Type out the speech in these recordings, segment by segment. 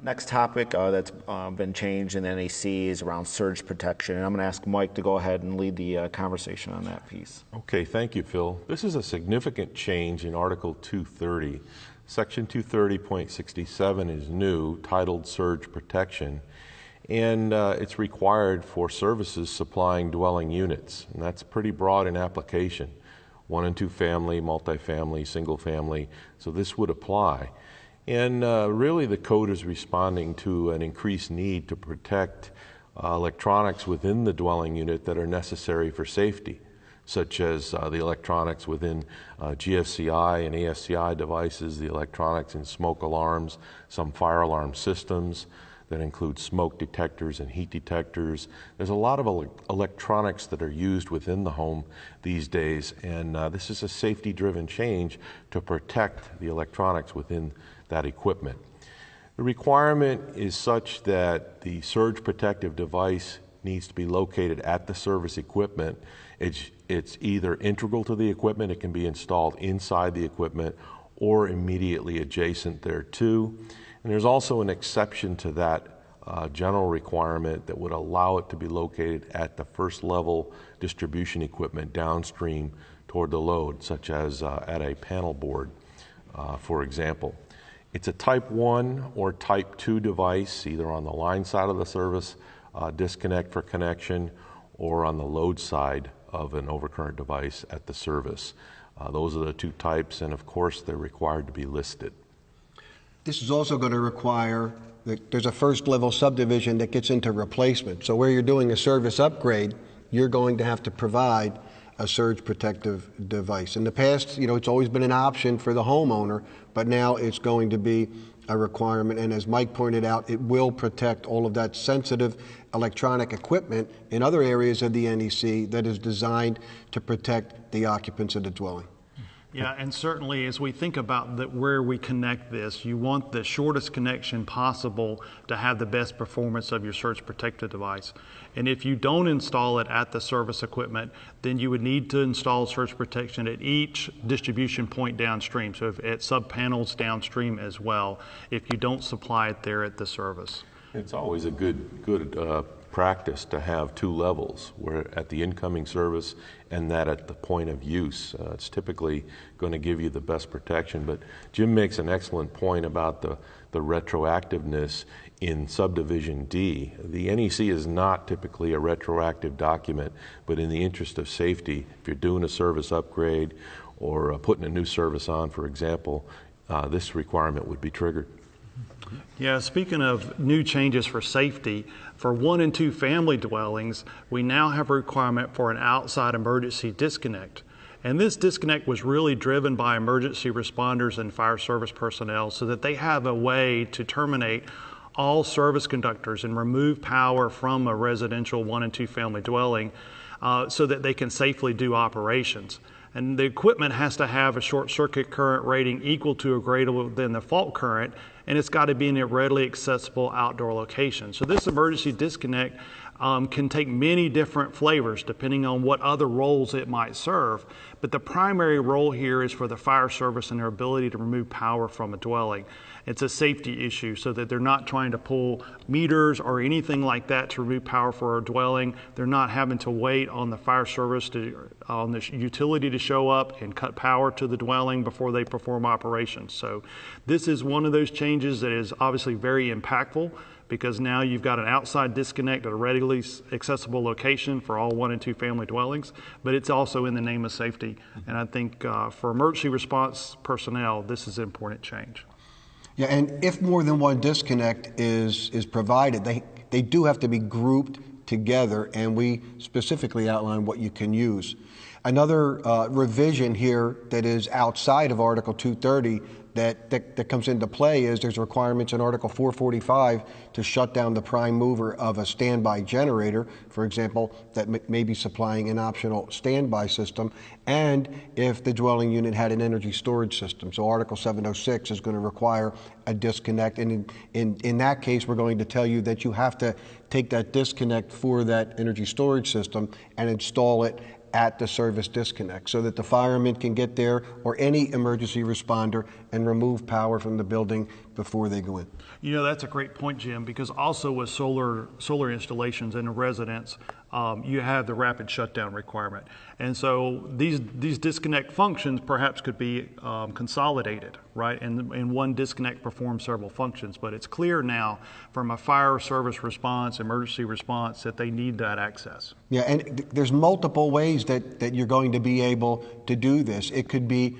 Next topic that's been changed in NEC is around surge protection. And I'm going to ask Mike to go ahead and lead the conversation on that piece. Okay, thank you, Phil. This is a significant change in Article 230. Section 230.67 is new, titled Surge Protection, and it's required for services supplying dwelling units, and that's pretty broad in application. 1 and 2 family, multifamily, single family, so this would apply. And really the code is responding to an increased need to protect electronics within the dwelling unit that are necessary for safety, such as the electronics within GFCI and ASCI devices, the electronics in smoke alarms, some fire alarm systems that include smoke detectors and heat detectors. There's a lot of electronics that are used within the home these days, and this is a safety-driven change to protect the electronics within that equipment. The requirement is such that the surge protective device needs to be located at the service equipment. It's either integral to the equipment, it can be installed inside the equipment, or immediately adjacent thereto. And there's also an exception to that general requirement that would allow it to be located at the first level distribution equipment downstream toward the load, such as at a panel board, for example. It's a type 1 or type 2 device, either on the line side of the service disconnect for connection, or on the load side of an overcurrent device at the service. Those are the 2 types, and of course they're required to be listed. This is also going to require that there's a first level subdivision that gets into replacement. So where you're doing a service upgrade, you're going to have to provide a surge protective device. In the past, it's always been an option for the homeowner, but now it's going to be a requirement. And as Mike pointed out, it will protect all of that sensitive electronic equipment in other areas of the NEC that is designed to protect the occupants of the dwelling. Yeah, and certainly as we think about where we connect this, you want the shortest connection possible to have the best performance of your surge protective device. And if you don't install it at the service equipment, then you would need to install surge protection at each distribution point downstream, so at sub panels downstream as well, if you don't supply it there at the service. It's always a good practice to have 2 levels, where at the incoming service and that at the point of use. It's typically going to give you the best protection, but Jim makes an excellent point about the retroactiveness in subdivision D. The NEC is not typically a retroactive document, but in the interest of safety, if you're doing a service upgrade or putting a new service on, for example, this requirement would be triggered. Yeah, speaking of new changes for safety, for 1 and 2 family dwellings, we now have a requirement for an outside emergency disconnect. And this disconnect was really driven by emergency responders and fire service personnel so that they have a way to terminate all service conductors and remove power from a residential 1 and 2 family dwelling so that they can safely do operations. And the equipment has to have a short circuit current rating equal to or greater than the fault current, and it's got to be in a readily accessible outdoor location. So this emergency disconnect can take many different flavors depending on what other roles it might serve. But the primary role here is for the fire service and their ability to remove power from a dwelling. It's a safety issue so that they're not trying to pull meters or anything like that to remove power for a dwelling. They're not having to wait on the fire service on the utility to show up and cut power to the dwelling before they perform operations. So this is one of those changes that is obviously very impactful, because now you've got an outside disconnect at a readily accessible location for all 1 and 2 family dwellings, but it's also in the name of safety. And I think for emergency response personnel, this is an important change. Yeah, and if more than one disconnect is provided, they do have to be grouped together, and we specifically outline what you can use. Another revision here that is outside of Article 230 that comes into play is there's requirements in Article 445 to shut down the prime mover of a standby generator, for example, that may be supplying an optional standby system, and if the dwelling unit had an energy storage system. So Article 706 is going to require a disconnect, and in that case, we're going to tell you that you have to take that disconnect for that energy storage system and install it at the service disconnect so that the fireman can get there, or any emergency responder, and remove power from the building before they go in. You know, that's a great point, Jim, because also with solar installations in a residence, you have the rapid shutdown requirement. And so these disconnect functions perhaps could be consolidated, right? And one disconnect performs several functions, but it's clear now from a fire service response, emergency response, that they need that access. Yeah, and there's multiple ways that you're going to be able to do this. It could be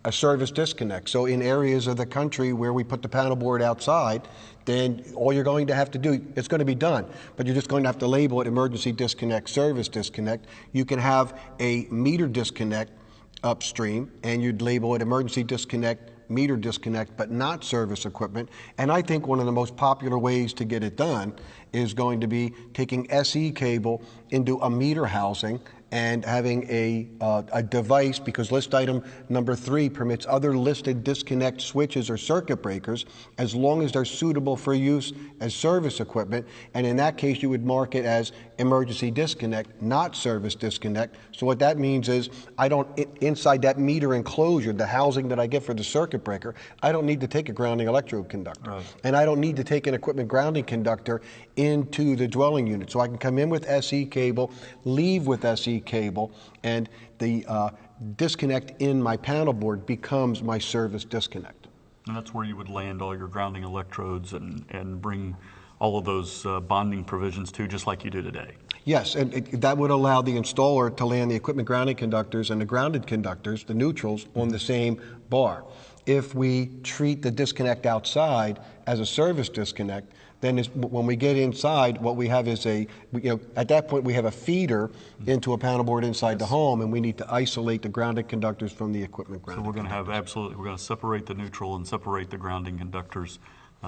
a service disconnect. So in areas of the country where we put the panel board outside, then all you're going to have to do, it's going to be done, but you're just going to have to label it emergency disconnect, service disconnect. You can have a meter disconnect upstream, and you'd label it emergency disconnect, meter disconnect, but not service equipment. And I think one of the most popular ways to get it done is going to be taking SE cable into a meter housing and having a device, because list item number 3 permits other listed disconnect switches or circuit breakers as long as they're suitable for use as service equipment. And in that case, you would mark it as emergency disconnect, not service disconnect. So what that means is inside that meter enclosure, the housing that I get for the circuit breaker, I don't need to take a grounding electrode conductor. Right. And I don't need to take an equipment grounding conductor into the dwelling unit. So I can come in with SE cable, leave with SE cable, and the disconnect in my panel board becomes my service disconnect. And that's where you would land all your grounding electrodes and bring all of those bonding provisions to, just like you do today. Yes, and that would allow the installer to land the equipment grounding conductors and the grounded conductors, the neutrals, on the same bar. If we treat the disconnect outside as a service disconnect, then when we get inside, what we have is at that point we have a feeder into a panel board inside the home, and we need to isolate the grounded conductors from the equipment grounding. So we're going to have we're going to separate the neutral and separate the grounding conductors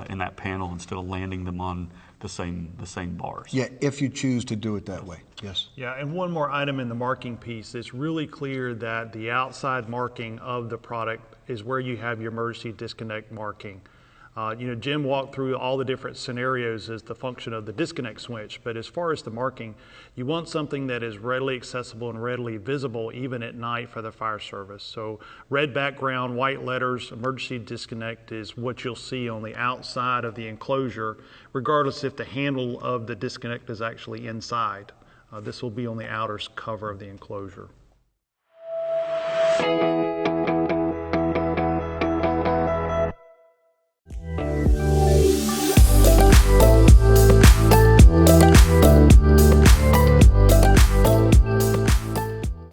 in that panel instead of landing them on the same bars. Yeah, if you choose to do it that way, yes. Yeah, and one more item in the marking piece. It's really clear that the outside marking of the product is where you have your emergency disconnect marking. Jim walked through all the different scenarios as the function of the disconnect switch, but as far as the marking, you want something that is readily accessible and readily visible even at night for the fire service. So red background, white letters, emergency disconnect is what you'll see on the outside of the enclosure, regardless if the handle of the disconnect is actually inside. This will be on the outer cover of the enclosure.